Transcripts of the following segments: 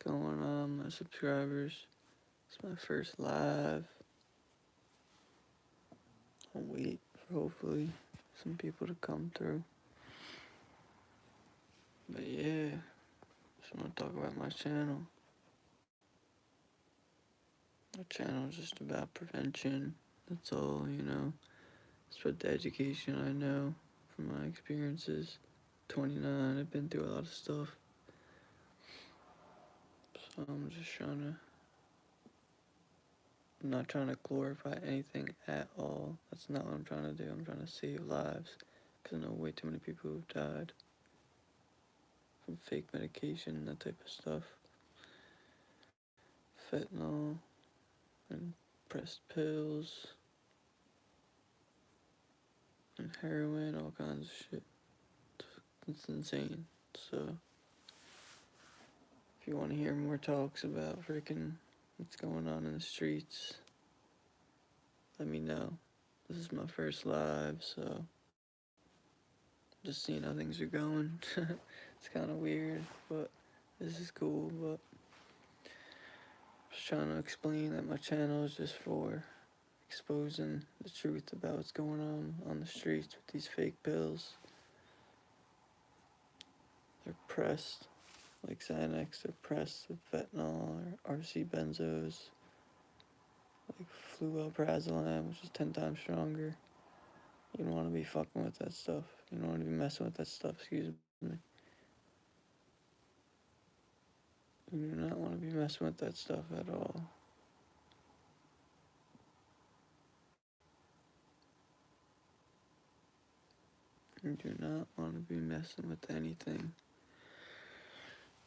going on, my subscribers? It's my first live. I'll wait for hopefully some people to come through. But yeah, just want to talk about my channel. My channel is just about prevention. That's all. Spread the education I know from my experiences. 29, I've been through a lot of stuff. So I'm just I'm not trying to glorify anything at all. That's not what I'm trying to do. I'm trying to save lives. Because I know way too many people who've died from fake medication, that type of stuff. Fentanyl and pressed pills and heroin, all kinds of shit. It's insane. So, if you want to hear more talks about freaking what's going on in the streets, let me know. This is my first live, so just seeing how things are going. It's kind of weird, but this is cool. But just trying to explain that my channel is just for exposing the truth about what's going on the streets with these fake pills. They're pressed like Xanax, they're pressed with fentanyl or RC benzos, like fluoprazolam, which is 10 times stronger. You don't want to be fucking with that stuff. You don't want to be messing with that stuff, excuse me. You do not want to be messing with that stuff at all. You do not want to be messing with anything.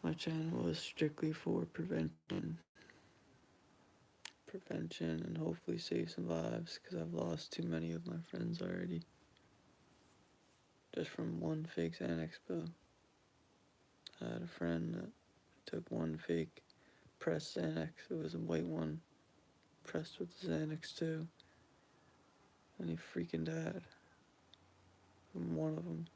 My channel is strictly for prevention. And hopefully save some lives, because I've lost too many of my friends already. Just from one fake Xanax pill. I had a friend that took one fake pressed Xanax. It was a white one, pressed with the Xanax too. And he freaking died from one of them.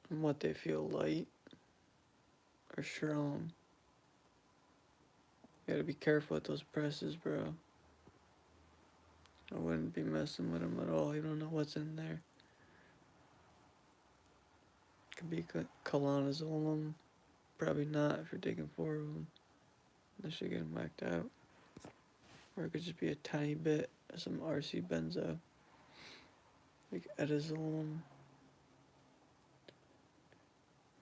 And what, they feel light or strong? You gotta be careful with those presses, bro. I wouldn't be messing with them at all. You don't know what's in there. Could be clonazolum. Probably not if you're taking 4 of them. Unless you're getting whacked out. Or it could just be a tiny bit of some RC benzo. Like etazolum.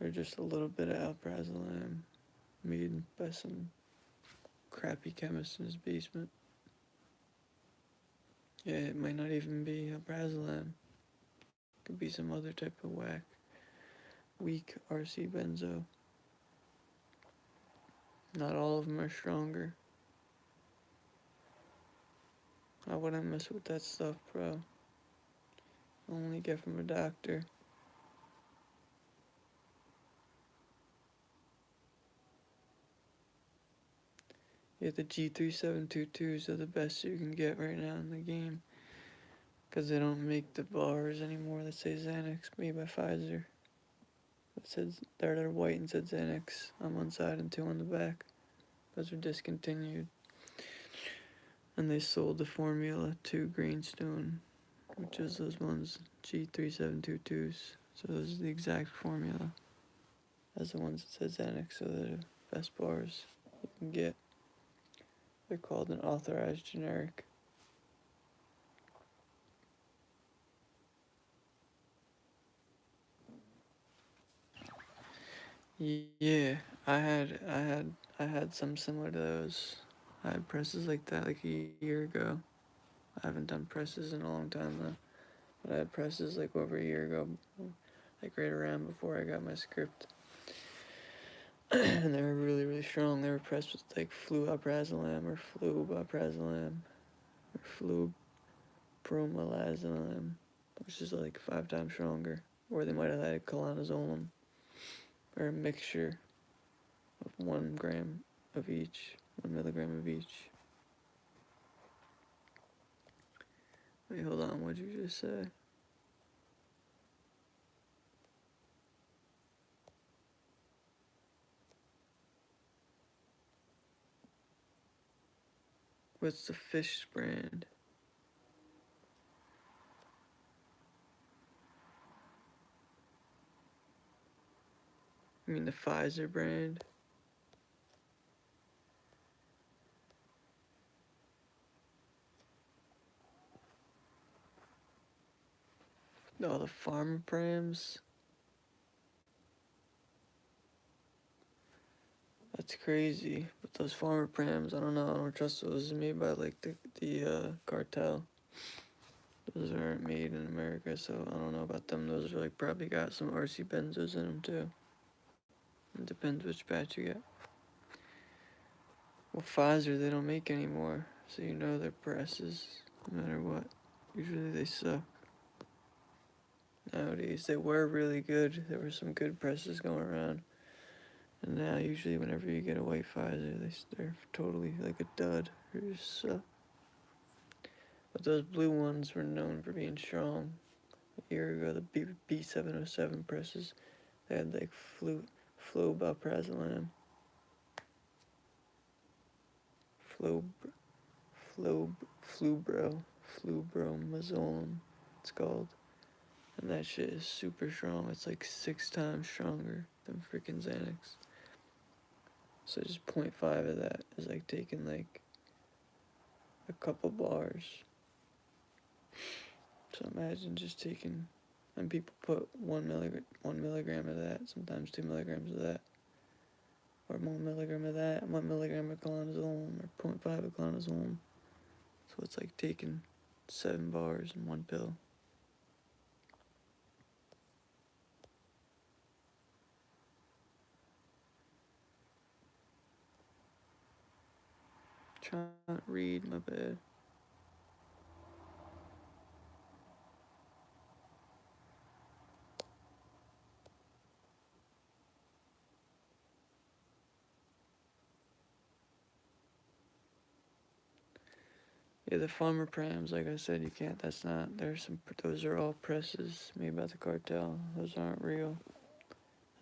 Or just a little bit of alprazolam. Made by some crappy chemist in his basement. Yeah, it might not even be alprazolam. Could be some other type of weak RC benzo. Not all of them are stronger. I wouldn't mess with that stuff, bro. Only get from a doctor. Yeah, the G3722s are the best you can get right now in the game. Because they don't make the bars anymore that say Xanax, made by Pfizer. It says they're white and said Xanax on one side and 2 on the back. Those are discontinued. And they sold the formula to Greenstone, which is those ones, G3722s. So those are the exact formula as the ones that said Xanax, so they're the best bars you can get. They're called an authorized generic. Yeah, I had some similar to those. I had presses like that like a year ago. I haven't done presses in a long time though. But I had presses like over a year ago, like right around before I got my script. And they were really, really strong. They were pressed with like fluoprazolam or fluoprazolam or flubromelazolam, which is like 5 times stronger. Or they might have had clonazolum or a mixture of 1 gram of each, 1 milligram of each. Wait, hold on, what'd you just say? What's the fish brand? I mean the Pfizer brand? No, the Farmer Prams? That's crazy. But those Farmer Prams, I don't know, I don't trust those. Made by like the cartel. Those aren't made in America, so I don't know about them. Those are like probably got some RC benzos in them too. It depends which batch you get. Well, Pfizer they don't make anymore, so you know their presses, no matter what. Usually they suck. Nowadays they were really good. There were some good presses going around, and now usually whenever you get a white Pfizer, they're totally like a dud. They just suck. But those blue ones were known for being strong. A year ago, the B707 presses, they had like flowbelprazolam, flow, flubromazolum, it's called. And that shit is super strong. It's like 6 times stronger than freaking Xanax. So just 0.5 of that is like taking like a couple bars. So imagine just taking, and people put 1 milligram of that, sometimes 2 milligrams of that, or 1 milligram of that, 1 milligram of clonazole, or 0.5 of clonazole. So it's like taking 7 bars in one pill. Trying to read, my bad. Yeah, the Farmer Prams, like I said, you can't, that's not, those are all presses made by the cartel. Those aren't real.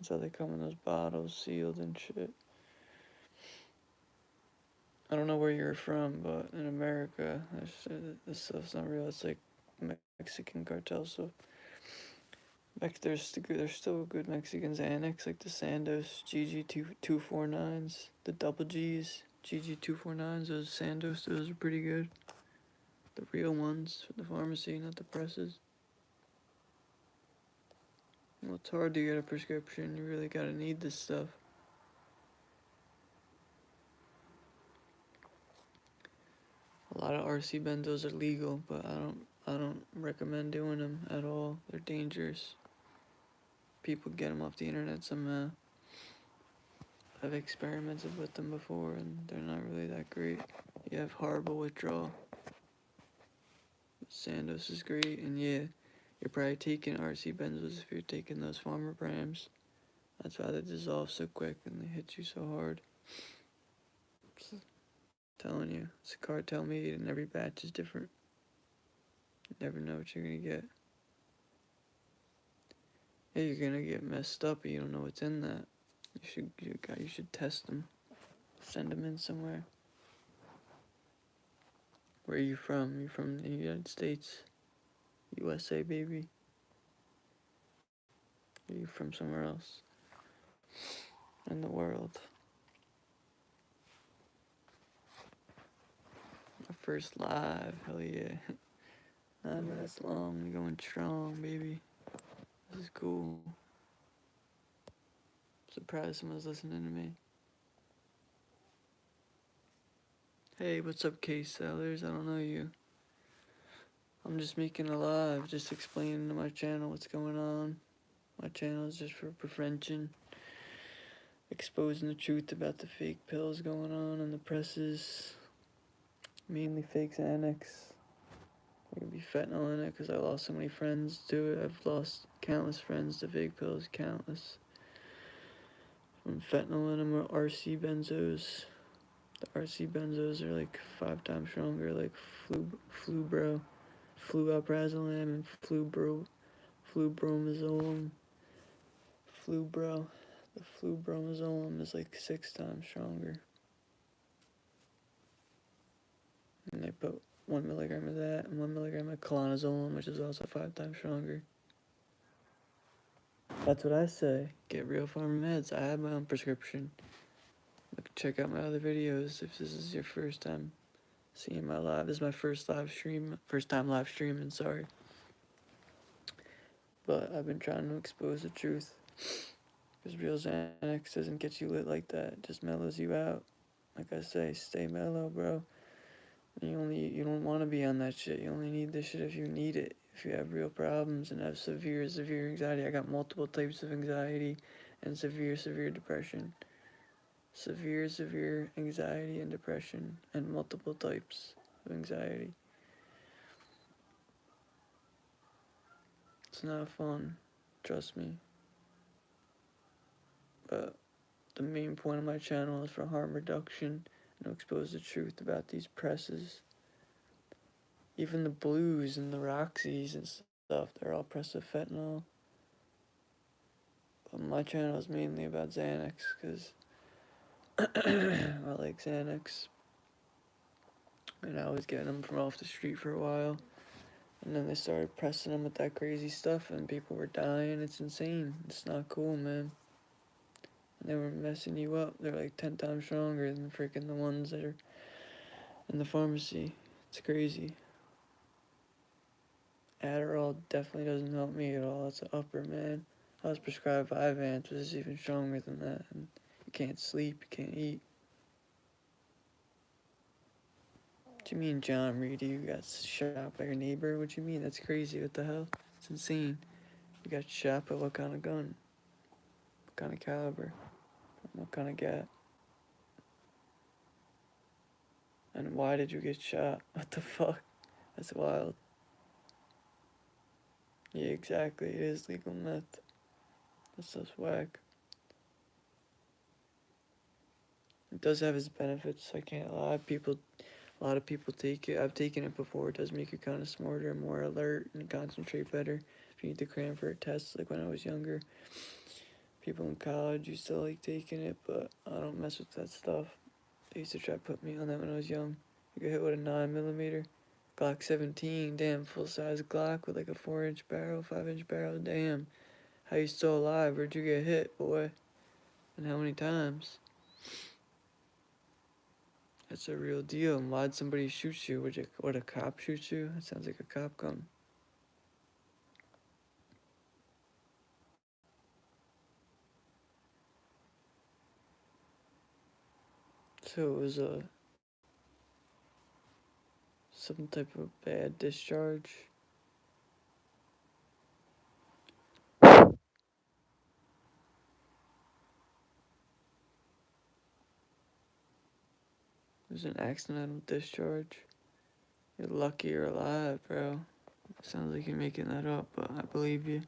That's how they come in those bottles, sealed and shit. I don't know where you're from, but in America, this stuff's not real. It's like Mexican cartel stuff. There's still good Mexican Xanax, like the Sandoz GG249s, the double Gs, GG249s, those Sandoz, those are pretty good. The real ones from the pharmacy, not the presses. Well, it's hard to get a prescription. You really gotta need this stuff. A lot of RC benzos are legal, but I don't recommend doing them at all. They're dangerous. People get them off the internet somehow. I've experimented with them before, and they're not really that great. You have horrible withdrawal. Sandoz is great, and yeah, you're probably taking RC benzos if you're taking those Farmer Prams. That's why they dissolve so quick and they hit you so hard. I'm telling you, it's a cartel made, and every batch is different. You never know what you're gonna get. Yeah, you're gonna get messed up, but you don't know what's in that. You should test them. Send them in somewhere. Where are you from? You from the United States? USA, baby? Are you from somewhere else in the world? My first live, hell yeah. 9 minutes long, we going strong, baby. This is cool. Surprised someone's listening to me. Hey, what's up, case sellers? I don't know you. I'm just making a live, just explaining to my channel what's going on. My channel is just for prevention, exposing the truth about the fake pills going on in the presses, mainly fake Xanax. There could be fentanyl in it because I lost so many friends to it. I've lost countless friends to fake pills, countless. From fentanyl in them or RC benzos. The RC benzos are like 5 times stronger, like Flubro. fluoprazolam and flubromazolam. The flubromazolam is like 6 times stronger. And they put 1 milligram of that and 1 milligram of clonazolone, which is also 5 times stronger. That's what I say. Get Real Pharma Meds. I have my own prescription. Check out my other videos if this is your first time seeing my live. This is my first time live streaming, sorry. But I've been trying to expose the truth. Because real Xanax doesn't get you lit like that. It just mellows you out. Like I say, stay mellow, bro. You don't want to be on that shit. You only need this shit if you need it. If you have real problems and have severe anxiety. I got multiple types of anxiety and severe depression. Severe anxiety and depression and multiple types of anxiety. It's not fun, trust me. But the main point of my channel is for harm reduction and to expose the truth about these presses. Even the blues and the Roxys and stuff, they're all pressed with fentanyl. But my channel is mainly about Xanax, because I like Xanax. And I was getting them from off the street for a while. And then they started pressing them with that crazy stuff, and people were dying. It's insane. It's not cool, man. And they were messing you up. They're like 10 times stronger than freaking the ones that are in the pharmacy. It's crazy. Adderall definitely doesn't help me at all. It's an upper, man. I was prescribed Vyvanse, which is even stronger than that. And you can't sleep, you can't eat. What do you mean, John Reed? You got shot by your neighbor? What do you mean? That's crazy. What the hell? It's insane. You got shot by what kind of gun? What kind of caliber? What kind of gat? And why did you get shot? What the fuck? That's wild. Yeah, exactly. It is legal meth. That's just whack. It does have its benefits, I can't lie. A lot of people take it. I've taken it before. It does make you kind of smarter, more alert, and concentrate better. If you need to cram for a test, like when I was younger. People in college used to like taking it, but I don't mess with that stuff. They used to try to put me on that when I was young. You get hit with a 9mm. Glock 17, damn, full-size Glock with like a 4-inch barrel, 5-inch barrel, damn. How you still alive? Where'd you get hit, boy? And how many times? That's a real deal. And why'd somebody shoot you? Would a cop shoot you? That sounds like a cop gun. So it was some type of bad discharge. It was an accidental discharge. You're lucky you're alive, bro. Sounds like you're making that up, but I believe you.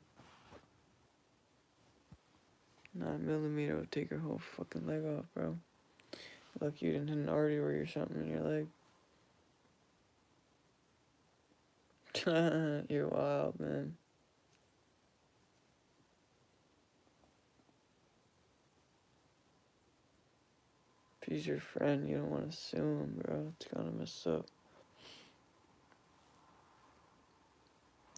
9mm would take your whole fucking leg off, bro. Lucky you didn't hit an artery or something in your leg. You're wild, man. If he's your friend, you don't want to sue him, bro. It's kind of messed up.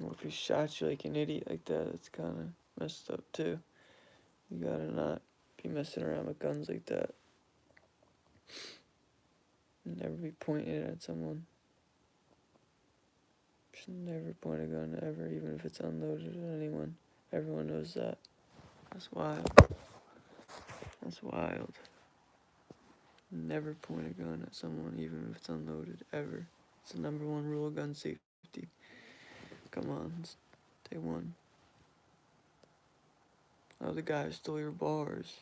Well, if he shot you like an idiot like that, it's kind of messed up, too. You gotta not be messing around with guns like that. Never be pointing it at someone. Should never point a gun ever, even if it's unloaded at anyone. Everyone knows that. That's wild. That's wild. Never point a gun at someone, even if it's unloaded, ever. It's the number one rule of gun safety. Come on, it's day one. Oh, the guy who stole your bars.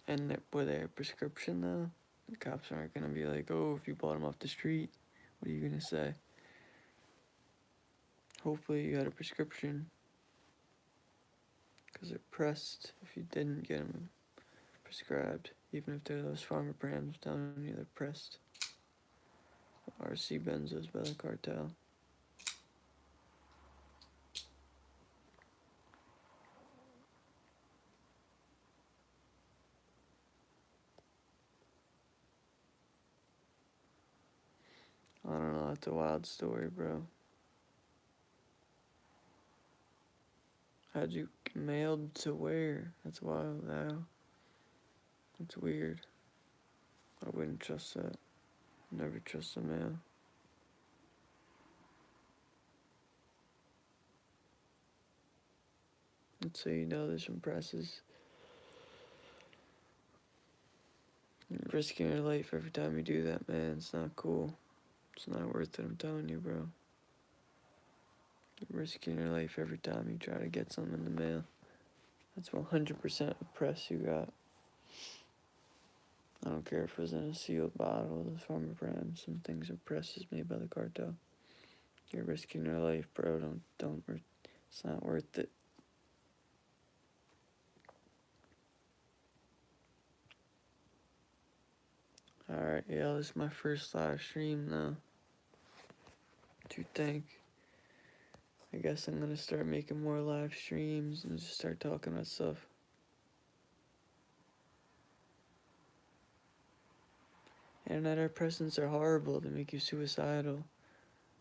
And were they a prescription, though? The cops aren't gonna be like, oh, if you bought them off the street, what are you gonna say? Hopefully you got a prescription. Because they're pressed if you didn't get them prescribed. Even if they're those pharma brands telling you they're pressed. RC benzos by the cartel. I don't know, it's a wild story, bro. How'd you mailed to where? That's wild, how? That's weird. I wouldn't trust that. Never trust the mail. Let's say you know there's some presses. You're risking your life every time you do that, man. It's not cool. It's not worth it, I'm telling you, bro. You're risking your life every time you try to get something in the mail. That's 100% a press you got. I don't care if it was in a sealed bottle, the Farmer Prime. Some things are presses made by the cartel. You're risking your life, bro. Don't. It's not worth it. Alright, yeah, this is my first live stream now. What you think? I guess I'm gonna start making more live streams and just start talking about stuff. Antidepressants are horrible. They make you suicidal.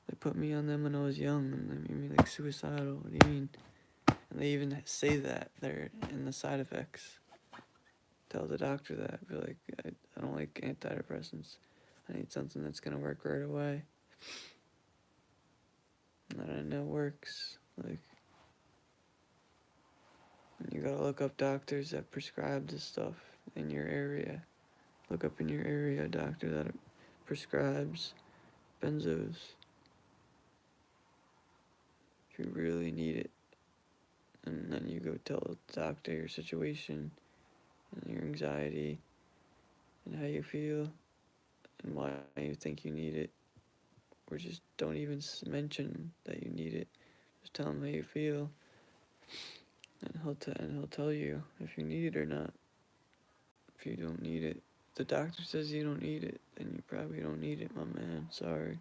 They put me on them when I was young and they made me like suicidal. What do you mean? And they even say that they're in the side effects. Tell the doctor that. Be like, I don't like antidepressants. I need something that's gonna work right away. And that I know works. Like, you gotta look up doctors that prescribe this stuff in your area. Look up in your area a doctor that prescribes benzos. If you really need it. And then you go tell the doctor your situation and your anxiety and how you feel and why you think you need it. Or just don't even mention that you need it. Just tell him how you feel. And he'll tell you if you need it or not. If you don't need it. If the doctor says you don't need it, then you probably don't need it, my man. Sorry.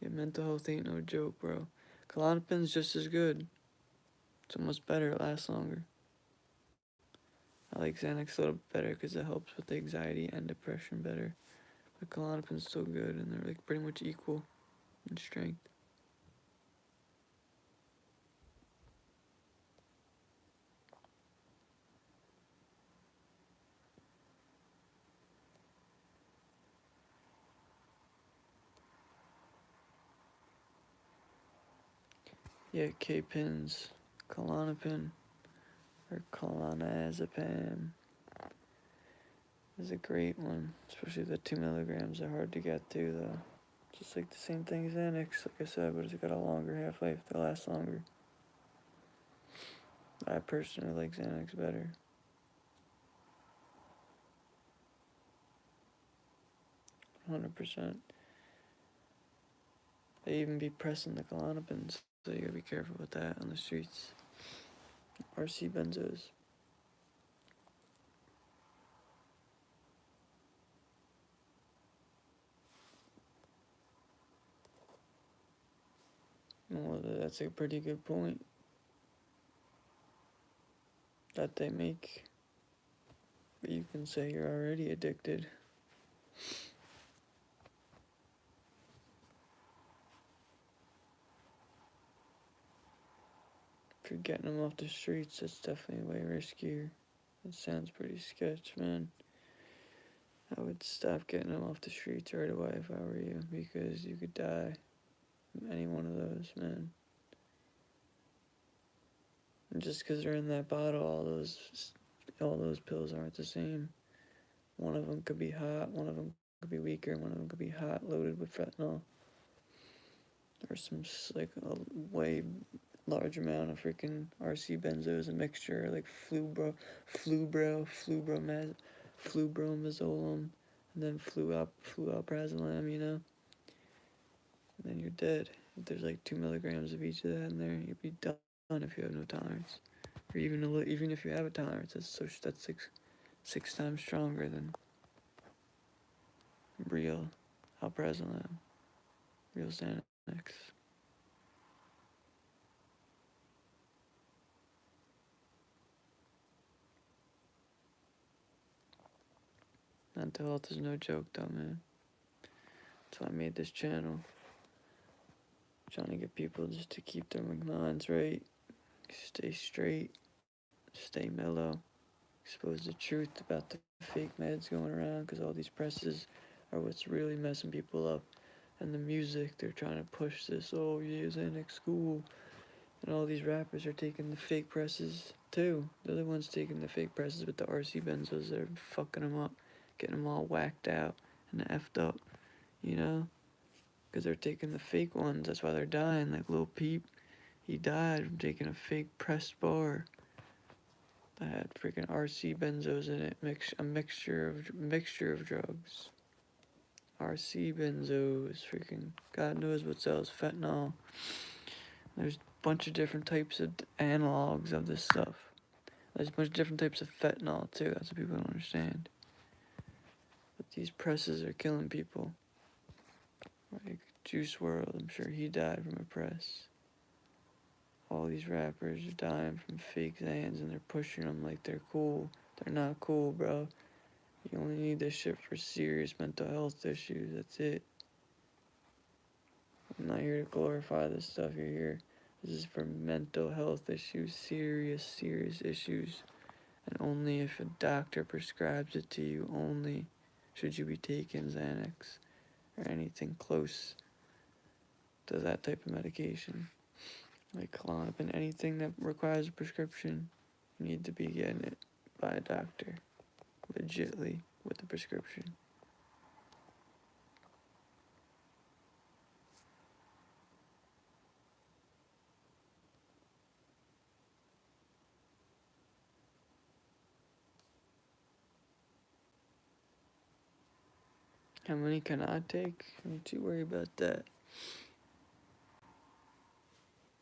Yeah, mental health ain't no joke, bro. Klonopin's just as good. It's almost better, it lasts longer. I like Xanax a little better because it helps with the anxiety and depression better. But Klonopin's still good, and they're like pretty much equal in strength. Yeah, K-Pins, Klonopin, or clonazepam is a great one. Especially the 2 milligrams are hard to get to, though. Just like the same thing as Xanax, like I said, but it's got a longer half-life. They last longer. I personally like Xanax better. 100%. They even be pressing the Klonopins, so you gotta be careful with that on the streets. RC benzos. Well, that's a pretty good point that they make. But you can say you're already addicted. If you're getting them off the streets, that's definitely way riskier. It sounds pretty sketch, man. I would stop getting them off the streets right away if I were you, because you could die from any one of those, man. And just because they're in that bottle, all those pills aren't the same. One of them could be hot, one of them could be weaker, one of them could be hot, loaded with fentanyl. Or some, like, a way large amount of freaking RC benzos, a mixture, like flubromazolum, and then fluoprazolam, you know? And then you're dead. If there's like 2 milligrams of each of that in there, you'd be done if you have no tolerance. or even if you have a tolerance, that's six times stronger than real alprazolam, real Xanax. Mental health is no joke, though, man. That's why I made this channel. Trying to get people just to keep their minds right, stay straight, stay mellow, expose the truth about the fake meds going around, because all these presses are what's really messing people up. And the music, they're trying to push this, oh yeah, Xanax school. And all these rappers are taking the fake presses too. They're the ones taking the fake presses with the RC benzos. They're fucking them up, getting them all whacked out and effed up, you know? Because they're taking the fake ones. That's why they're dying. Like Lil Peep, he died from taking a fake pressed bar that had freaking RC benzos in it, a mixture of drugs. RC benzos, freaking God knows what else, fentanyl. There's a bunch of different types of analogs of this stuff. There's a bunch of different types of fentanyl too. That's what people don't understand. But these presses are killing people. Like Juice WRLD, I'm sure he died from a press. All these rappers are dying from fake Xans and they're pushing them like they're cool. They're not cool, bro. You only need this shit for serious mental health issues. That's it. I'm not here to glorify this stuff. You're here. This is for mental health issues, serious issues. And only if a doctor prescribes it to you, only should you be taking Xanax or anything close to that type of medication. Like Klonopin, anything that requires a prescription, you need to be getting it by a doctor, legitly, with a prescription. How many can I take? Don't you worry about that.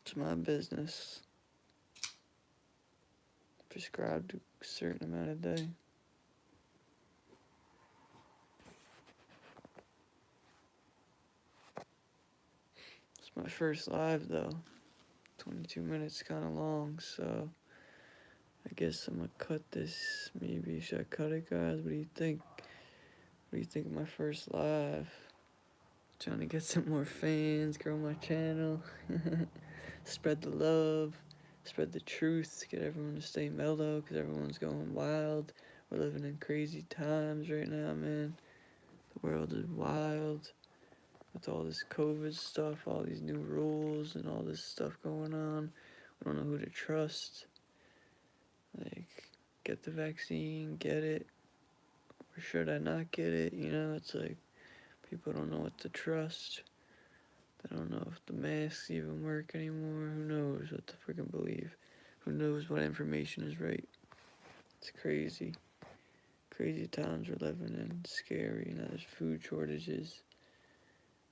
It's my business. Prescribed a certain amount a day. It's my first live though. 22 minutes kind of long, so I guess I'm gonna cut this. Maybe should I cut it, guys? What do you think? What do you think of my first live? Trying to get some more fans, grow my channel, spread the love, spread the truth, get everyone to stay mellow because everyone's going wild. We're living in crazy times right now, man. The world is wild with all this COVID stuff, all these new rules, and all this stuff going on. We don't know who to trust. Like, get the vaccine, get it, or should I not get it? You know, it's like people don't know what to trust. They don't know if the masks even work anymore. Who knows what to freaking believe? Who knows what information is right? It's crazy. Crazy times we're living in. Scary. You know, there's food shortages.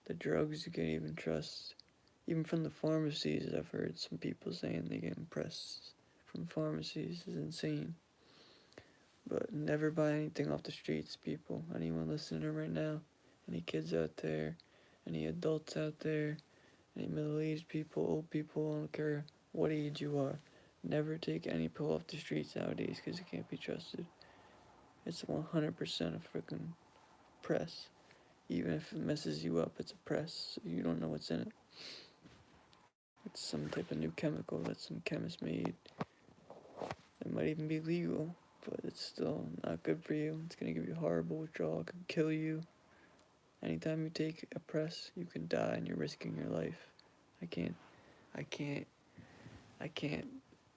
The drugs you can't even trust. Even from the pharmacies, I've heard some people saying they get impressed from pharmacies. It's insane. But never buy anything off the streets, people. Anyone listening right now? Any kids out there? Any adults out there? Any middle-aged people, old people, I don't care what age you are. Never take any pill off the streets nowadays because it can't be trusted. It's 100% a freaking press. Even if it messes you up, it's a press. So you don't know what's in it. It's some type of new chemical that some chemist made. It might even be legal, but it's still not good for you. It's gonna give you horrible withdrawal. It could kill you. Anytime you take a press, you can die and you're risking your life. I can't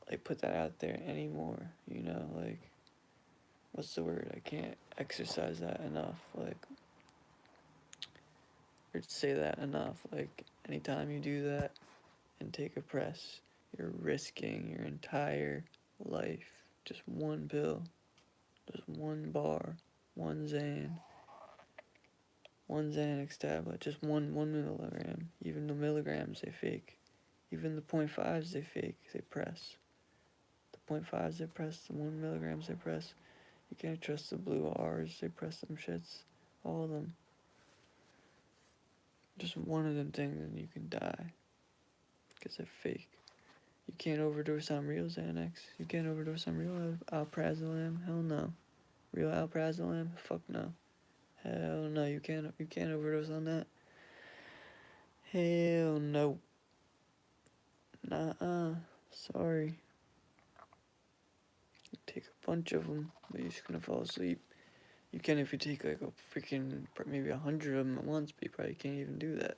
like put that out there anymore, you know, like what's the word? I can't exercise that enough, like or say that enough. Like anytime you do that and take a press, you're risking your entire life. Just one pill, just one bar, one Xanax tablet, just one milligram. Even the milligrams they fake. Even the 0.5s they fake, they press. The 0.5s they press, the 1 milligrams they press. You can't trust the blue R's, they press them shits. All of them. Just one of them things and you can die. Because they're fake. You can't overdose on real Xanax. You can't overdose on real alprazolam. Hell no. Real alprazolam? Fuck no. Hell no. You can't overdose on that. Hell no. Nuh-uh. Sorry. You take a bunch of them, but you're just gonna fall asleep. You can if you take like a freaking maybe 100 of them at once, but you probably can't even do that.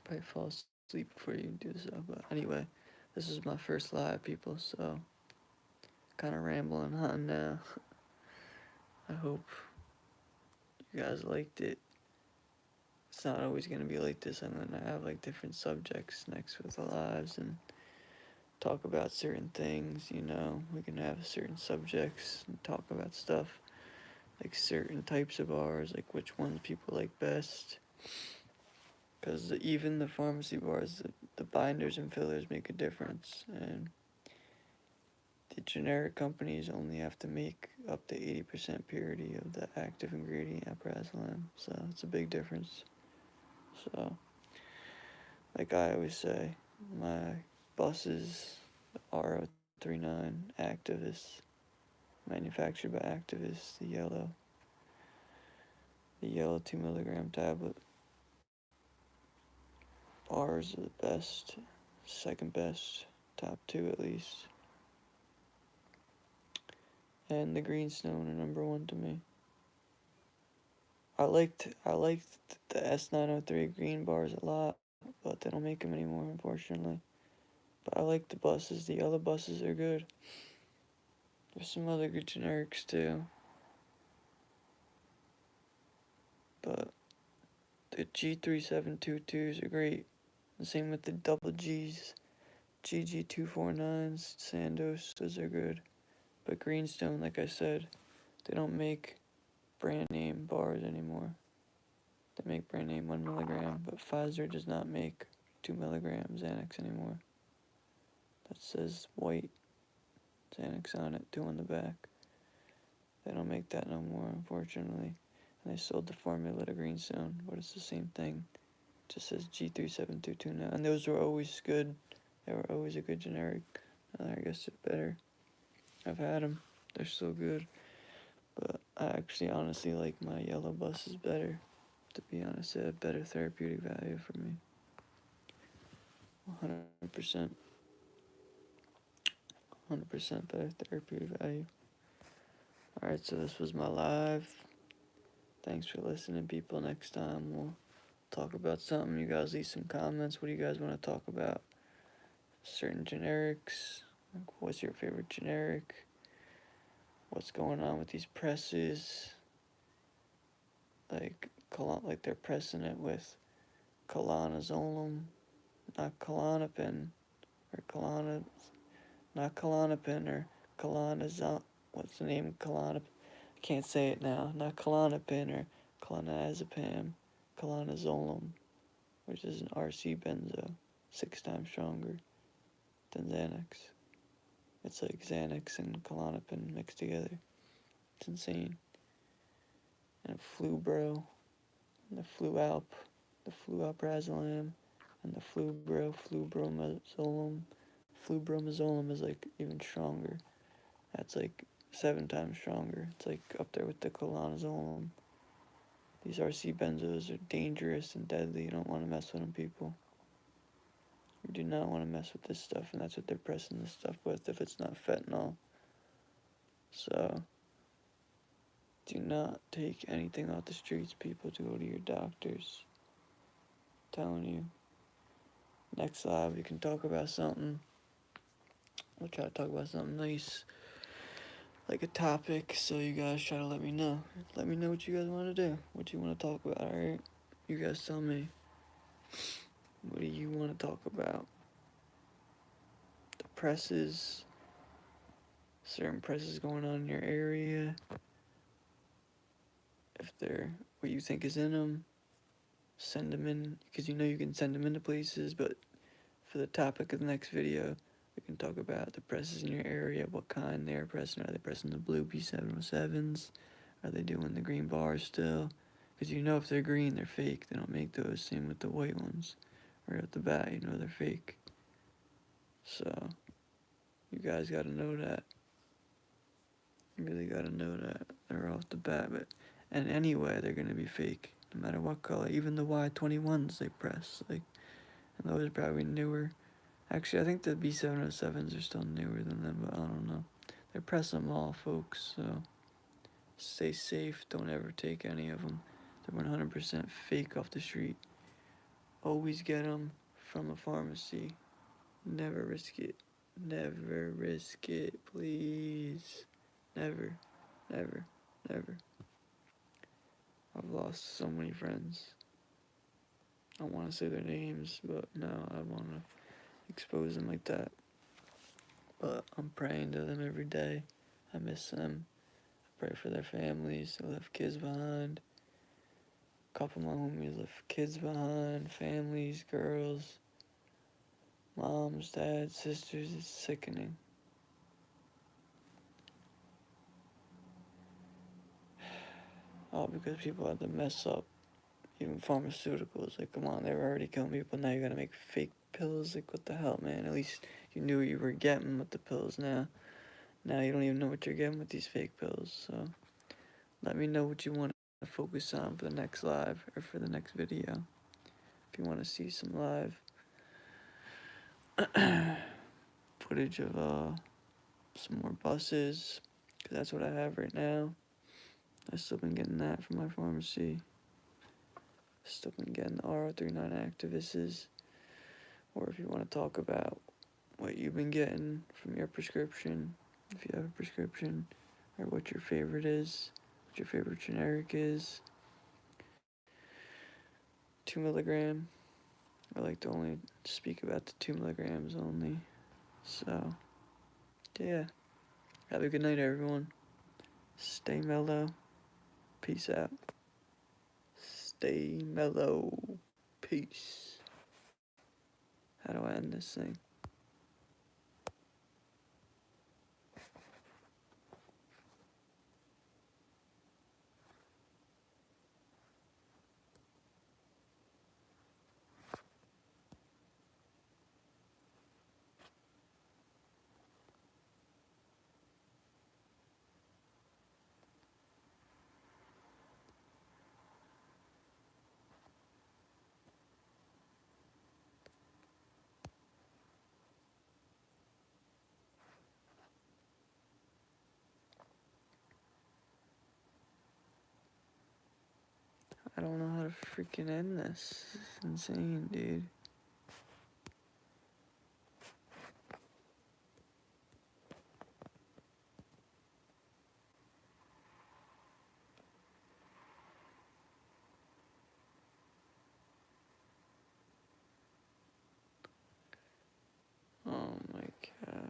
Probably fall asleep before you do so. But anyway, this is my first live, people, so kind of rambling on now. I hope you guys liked it. It's not always gonna be like this. I'm gonna have like different subjects next with the lives and talk about certain things, you know. We can have certain subjects and talk about stuff like certain types of bars, like which ones people like best. Because even the pharmacy bars, the binders and fillers make a difference, and the generic companies only have to make up to 80% purity of the active ingredient alprazolam, so it's a big difference. So, like I always say, my buses are R039 Activist, manufactured by Activist, the yellow 2 milligram tablet. Bars are the best, second best, top 2 at least. And the Greenstone are number 1 to me. I liked the S903 green bars a lot, but they don't make them anymore, unfortunately. But I like the buses. The yellow buses are good. There's some other good generics too. But the G3722s are great. The same with the double Gs. GG249s, Sandoz, those are good. But Greenstone, like I said, they don't make brand name bars anymore. They make brand name 1 milligram, but Pfizer does not make 2 milligram Xanax anymore. That says white Xanax on it, 2 on the back. They don't make that no more, unfortunately. And they sold the formula to Greenstone, but it's the same thing. It just says G3722 now. And those were always good. They were always a good generic. I guess it's better. I've had them. They're still good. But I actually honestly like my yellow buses better. To be honest, they have better therapeutic value for me. 100%. 100% better therapeutic value. Alright, so this was my live. Thanks for listening, people. Next time we'll talk about something. You guys leave some comments. What do you guys want to talk about? Certain generics. Like, what's your favorite generic? What's going on with these presses? Like they're pressing it with Klonazolum, not Klonopin, or not Klonopin, or Klonazol. What's the name? I can't say it now. Not Klonopin or Clonazepam, Clonazolum, which is an RC benzo, 6 times stronger than Xanax. It's like Xanax and Klonopin mixed together. It's insane. And Flubro, and the Flualprazolam, and the Flubromazolam. Flubromazolam is like even stronger. That's like 7 times stronger. It's like up there with the Clonazolum. These RC benzos are dangerous and deadly. You don't want to mess with them, people. You do not want to mess with this stuff, and that's what they're pressing this stuff with if it's not fentanyl. So, do not take anything off the streets, people. To go to your doctors. I'm telling you. Next live, we can talk about something. We'll try to talk about something nice, like a topic, so you guys try to let me know. Let me know what you guys want to do, what you want to talk about, alright? You guys tell me. What do you want to talk about? The presses, certain presses going on in your area, if they're what you think is in them, send them in, because you know you can send them into places, but for the topic of the next video, We can talk about the presses in your area, what kind they're pressing. Are they pressing the blue B707s? Are they doing the green bars still? Because you know if they're green, they're fake. They don't make those. Same with the white ones. Right off the bat, you know they're fake. So, you guys gotta know that. You really gotta know that. They're off the bat. And anyway, they're gonna be fake. No matter what color. Even the Y21s they press. And those are probably newer. Actually, I think the B707s are still newer than them, but I don't know. They press them all, folks, so stay safe. Don't ever take any of them. They're 100% fake off the street. Always get them from a pharmacy. Never risk it. Never risk it, please. Never, never, never. I've lost so many friends. I want to say their names, but no, I want to expose them like that. But I'm praying to them every day. I miss them. I pray for their families. They left kids behind. A couple of my homies left kids behind, families, girls, moms, dads, sisters. It's sickening. All because people had to mess up. Even pharmaceuticals. Come on, they were already killing people. Now you gotta make fake pills. What the hell, man? At least you knew what you were getting with the pills. Now you don't even know what you're getting with these fake pills. So let me know what you want to focus on for the next live or for the next video. If you want to see some live footage of some more buses, because that's what I have right now. I've still been getting that from my pharmacy. Still been getting the R039 activists. Or if you want to talk about what you've been getting from your prescription, if you have a prescription, or what your favorite is, what your favorite generic is. 2 milligram. I like to only speak about the 2 milligrams only. So, yeah. Have a good night, everyone. Stay mellow. Peace out. Stay mellow. Peace. How do I end this thing? I don't know how to freaking end this. This is insane, dude. Oh my gosh.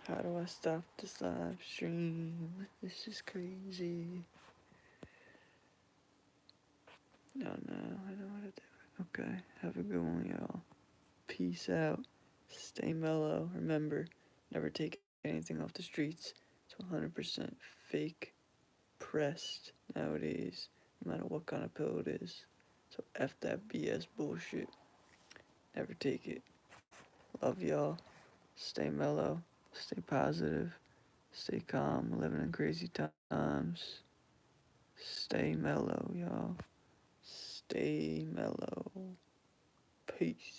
How do I stop this live stream? This is crazy. No, I know how to do it. Okay, have a good one, y'all. Peace out. Stay mellow. Remember, never take anything off the streets. It's 100% fake, pressed nowadays, no matter what kind of pill it is. So F that BS bullshit. Never take it. Love y'all. Stay mellow. Stay positive. Stay calm. We're living in crazy times. Stay mellow, y'all. Stay mellow. Peace.